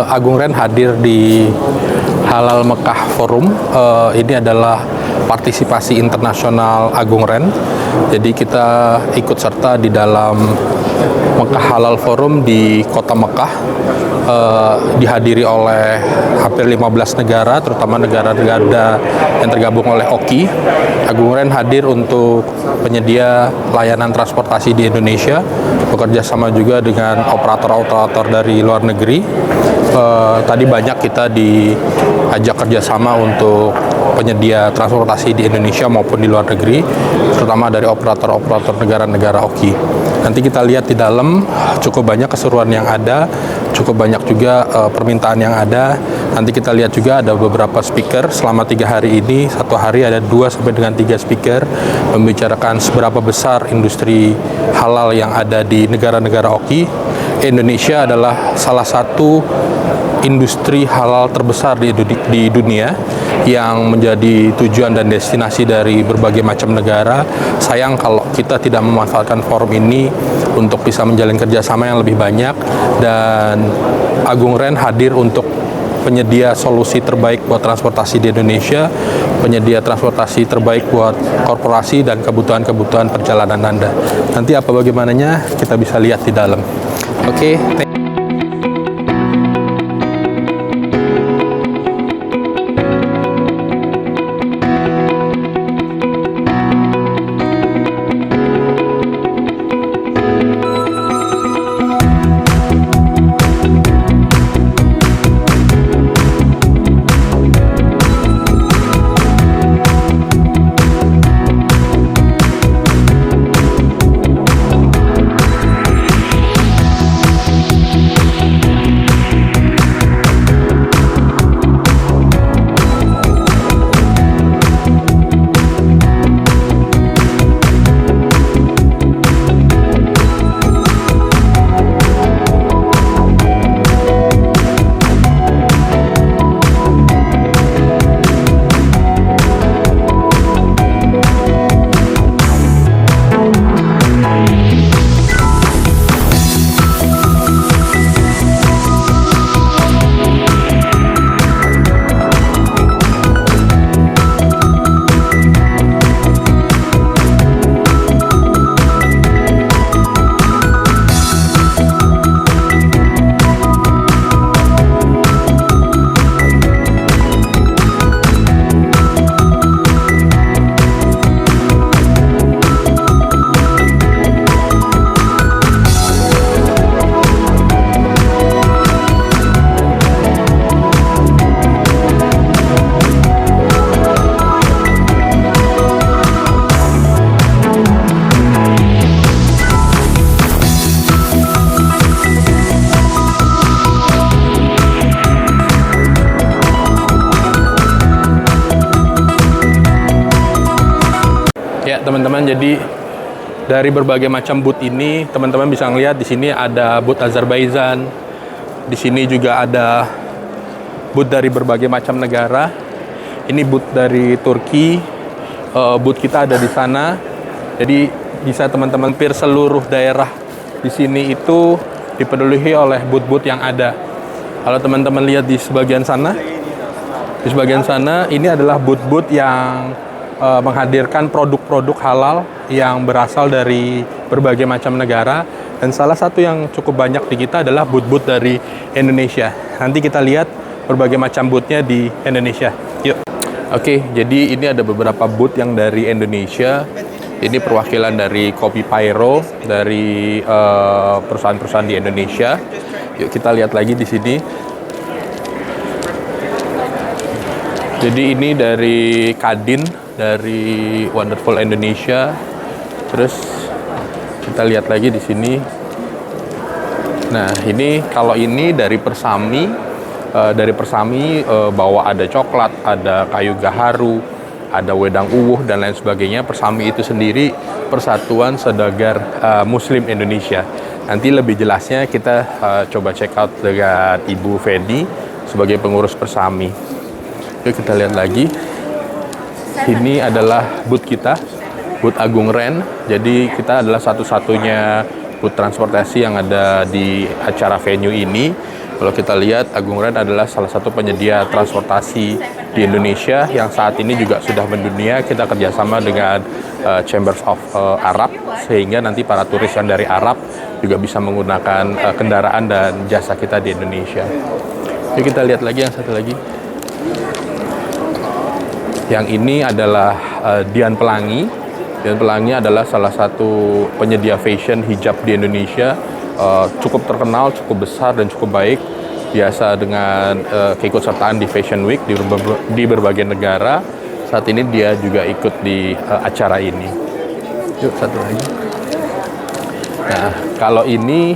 Agung Ren hadir di Halal Mekah Forum. Ini adalah partisipasi internasional Agung Ren. Jadi kita ikut serta di dalam Mekah Halal Forum di kota Mekah. Dihadiri oleh hampir 15 negara, terutama negara-negara yang tergabung oleh OKI. Agung Ren hadir untuk penyedia layanan transportasi di Indonesia, bekerja sama juga dengan operator-operator dari luar negeri. Tadi banyak kita diajak kerjasama untuk penyedia transportasi di Indonesia maupun di luar negeri, terutama dari operator-operator negara-negara OKI. Nanti kita lihat di dalam cukup banyak keseruan yang ada, cukup banyak juga permintaan yang ada. Nanti kita lihat juga ada beberapa speaker selama 3 hari ini. Satu hari ada 2 sampai dengan 3 speaker membicarakan seberapa besar industri halal yang ada di negara-negara OKI. Indonesia adalah salah satu industri halal terbesar di dunia yang menjadi tujuan dan destinasi dari berbagai macam negara. Sayang kalau kita tidak memanfaatkan forum ini untuk bisa menjalin kerjasama yang lebih banyak, dan Agung Ren hadir untuk penyedia solusi terbaik buat transportasi di Indonesia, penyedia transportasi terbaik buat korporasi dan kebutuhan-kebutuhan perjalanan Anda. Nanti apa bagaimananya kita bisa lihat di dalam. Oke. Ya teman-teman, jadi dari berbagai macam booth ini teman-teman bisa ngelihat di sini ada booth Azerbaijan, di sini juga ada booth dari berbagai macam negara. Ini booth dari Turki, booth kita ada di sana. Jadi bisa teman-teman hampir seluruh daerah di sini itu dipenuhi oleh booth-booth yang ada. Kalau teman-teman lihat di sebagian sana ini adalah booth-booth yang menghadirkan produk-produk halal yang berasal dari berbagai macam negara, dan salah satu yang cukup banyak di kita adalah booth-booth dari Indonesia. Nanti kita lihat berbagai macam booth-nya di Indonesia. Yuk. Oke, jadi ini ada beberapa booth yang dari Indonesia. Ini perwakilan dari Kopi Pyro, dari perusahaan-perusahaan di Indonesia. Yuk kita lihat lagi di sini. Jadi ini dari Kadin, dari Wonderful Indonesia. Terus kita lihat lagi di sini. Nah, ini kalau ini dari Persami. Bawa ada coklat, ada kayu gaharu, ada wedang uwuh dan lain sebagainya. Persami itu sendiri Persatuan Saudagar Muslim Indonesia. Nanti lebih jelasnya kita coba check out dengan Ibu Fedi sebagai pengurus Persami. Yuk kita lihat lagi. Ini adalah booth kita, booth Agung Ren. Jadi kita adalah satu-satunya booth transportasi yang ada di acara venue ini. Kalau kita lihat, Agung Ren adalah salah satu penyedia transportasi di Indonesia yang saat ini juga sudah mendunia. Kita kerjasama dengan Chambers of Arab, sehingga nanti para turis yang dari Arab juga bisa menggunakan kendaraan dan jasa kita di Indonesia. Yuk kita lihat lagi yang satu lagi. Yang ini adalah Dian Pelangi. Dian Pelangi adalah salah satu penyedia fashion hijab di Indonesia. Cukup terkenal, cukup besar dan cukup baik. Biasa dengan keikutsertaan di Fashion Week di berbagai negara. Saat ini dia juga ikut di acara ini. Yuk satu lagi. Nah, kalau ini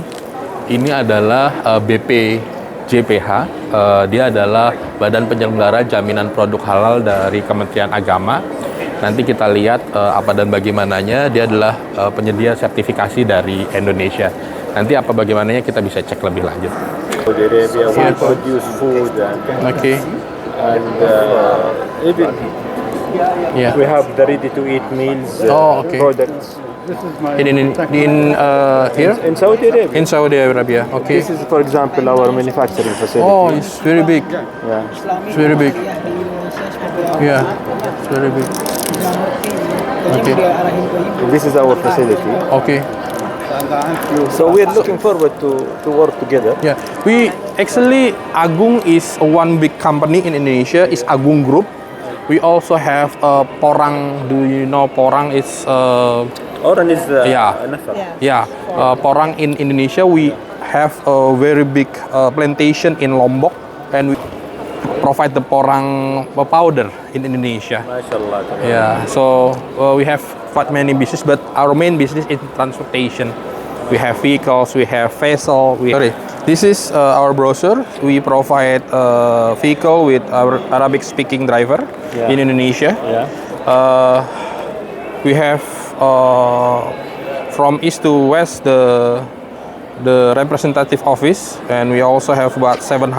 adalah BPJPH. Dia adalah Badan Penyelenggara Jaminan Produk Halal dari Kementerian Agama. Nanti kita lihat apa dan bagaimananya. Dia adalah penyedia sertifikasi dari Indonesia. Nanti apa bagaimananya kita bisa cek lebih lanjut. Saudi Arabia we produce food Okay. and even Yeah. we have the ready-to-eat meals Okay. products Here in Saudi Arabia. in Saudi Arabia. Okay. This is, for example, our manufacturing facility. Oh, it's very big. Yeah. It's very big. Yeah, it's very big. Okay. This is our facility. Okay. So we are looking forward to work together. Yeah, we actually Agung is one big company in Indonesia. Is Agung Group. We also have Porang. Do you know Porang? It's Oran is Yeah. Nafar. Porang in Indonesia. We have a very big plantation in Lombok, and we provide the Porang powder in Indonesia. MashaAllah. Yeah, so we have quite many business, but our main business is transportation. We have vehicles, we have vessel. This is our brochure. We provide a vehicle with our Arabic-speaking driver in Indonesia. Yeah. We have from east to west the representative office, and we also have about 7,000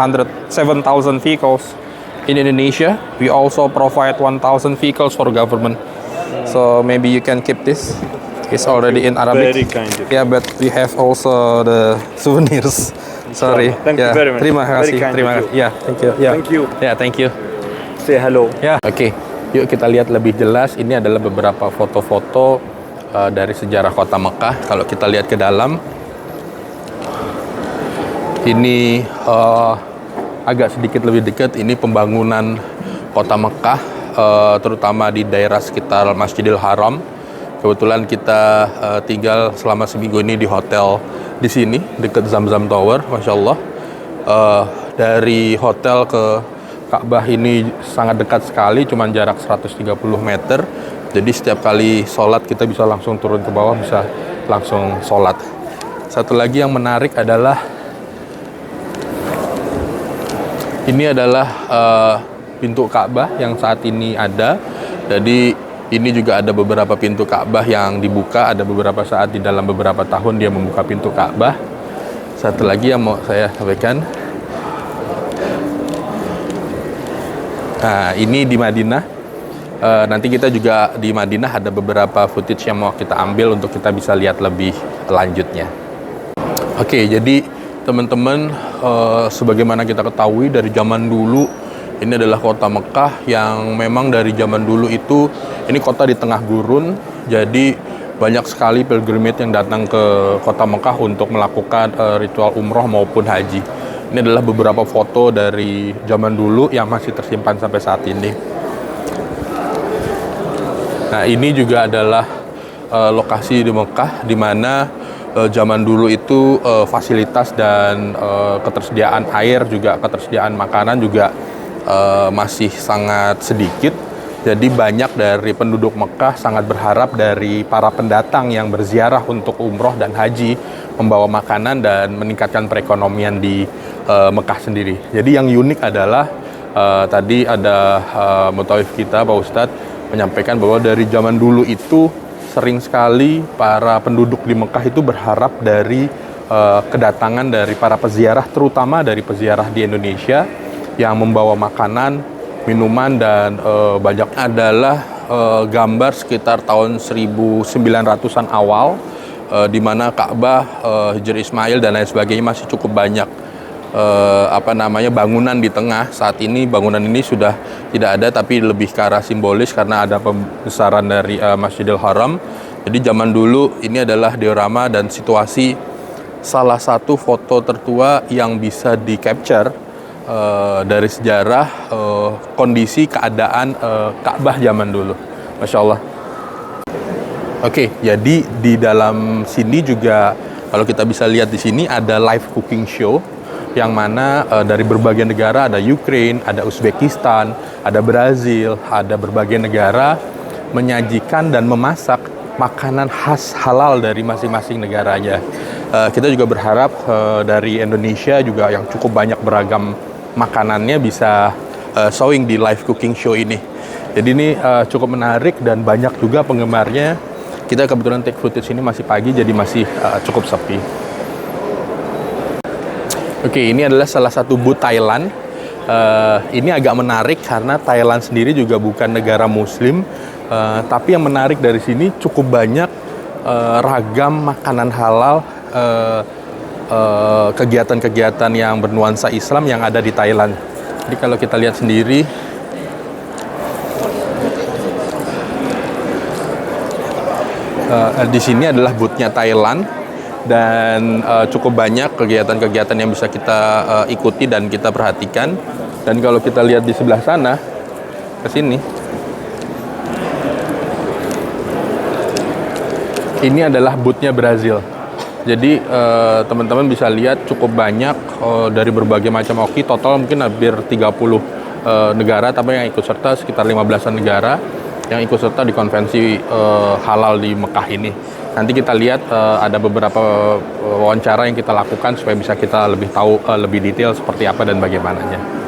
vehicles in Indonesia. We also provide 1,000 vehicles for government. So maybe you can keep this. It's already in Arabic. Very kind of you. Yeah, but we have also the souvenirs. Sorry. Thank you very much. Terima Very kasih. kind Terima of kasih. Yeah, thank you. Yeah. Thank you. Yeah, thank you. Say hello. Ya, oke. Yuk kita lihat lebih jelas. Ini adalah beberapa foto-foto dari sejarah kota Mekah. Kalau kita lihat ke dalam, ini agak sedikit lebih dekat. Ini pembangunan kota Mekah, terutama di daerah sekitar Masjidil Haram. Kebetulan kita tinggal selama seminggu ini di hotel di sini, dekat Zamzam Tower, Masya Allah. Dari hotel ke Ka'bah ini sangat dekat sekali, cuma jarak 130 meter. Jadi setiap kali sholat kita bisa langsung turun ke bawah, bisa langsung sholat. Satu lagi yang menarik adalah ini adalah pintu Ka'bah yang saat ini ada. Jadi ini juga ada beberapa pintu Ka'bah yang dibuka, ada beberapa saat di dalam beberapa tahun dia membuka pintu Ka'bah. Satu lagi yang mau saya sampaikan. Nah, ini di Madinah. Nanti kita juga di Madinah ada beberapa footage yang mau kita ambil untuk kita bisa lihat lebih lanjutnya. Oke, jadi teman-teman, sebagaimana kita ketahui dari zaman dulu, ini adalah kota Mekah yang memang dari zaman dulu itu, ini kota di tengah gurun, jadi banyak sekali pilgrimage yang datang ke kota Mekah untuk melakukan ritual umroh maupun haji. Ini adalah beberapa foto dari zaman dulu yang masih tersimpan sampai saat ini. Nah, ini juga adalah lokasi di Mekah di mana zaman dulu itu fasilitas dan ketersediaan air juga ketersediaan makanan juga masih sangat sedikit. Jadi banyak dari penduduk Mekah sangat berharap dari para pendatang yang berziarah untuk umroh dan haji membawa makanan dan meningkatkan perekonomian di Mekah sendiri. Jadi yang unik adalah tadi ada mutawif kita Pak Ustadz menyampaikan bahwa dari zaman dulu itu sering sekali para penduduk di Mekah itu berharap dari kedatangan dari para peziarah, terutama dari peziarah di Indonesia yang membawa makanan, minuman, dan banyak adalah gambar sekitar tahun 1900-an awal di mana Ka'bah, Hijr Ismail dan lain sebagainya masih cukup banyak. bangunan di tengah. Saat ini bangunan ini sudah tidak ada, tapi lebih ke arah simbolis karena ada pembesaran dari Masjidil Haram. Jadi zaman dulu ini adalah diorama dan situasi salah satu foto tertua yang bisa di capture dari sejarah kondisi keadaan Ka'bah zaman dulu. Masya Allah. Oke, jadi di dalam sini juga kalau kita bisa lihat di sini ada live cooking show yang mana dari berbagai negara, ada Ukraine, ada Uzbekistan, ada Brazil, ada berbagai negara menyajikan dan memasak makanan khas halal dari masing-masing negaranya. Kita juga berharap dari Indonesia juga yang cukup banyak beragam makanannya bisa showing di live cooking show ini. Jadi ini cukup menarik dan banyak juga penggemarnya. Kita kebetulan take footage ini masih pagi, jadi masih cukup sepi. Oke, ini adalah salah satu booth Thailand. Ini agak menarik karena Thailand sendiri juga bukan negara Muslim, tapi yang menarik dari sini cukup banyak ragam makanan halal, kegiatan-kegiatan yang bernuansa Islam yang ada di Thailand. Jadi kalau kita lihat sendiri, di sini adalah booth-nya Thailand dan cukup banyak kegiatan-kegiatan yang bisa kita ikuti dan kita perhatikan. Dan kalau kita lihat di sebelah sana, ke sini, ini adalah booth-nya Brazil. Jadi teman-teman bisa lihat cukup banyak dari berbagai macam hoki, total mungkin hampir 30 negara, tapi yang ikut serta sekitar 15-an negara yang ikut serta di konvensi halal di Mekah ini. Nanti kita lihat ada beberapa wawancara yang kita lakukan supaya bisa kita lebih tahu lebih detail seperti apa dan bagaimananya.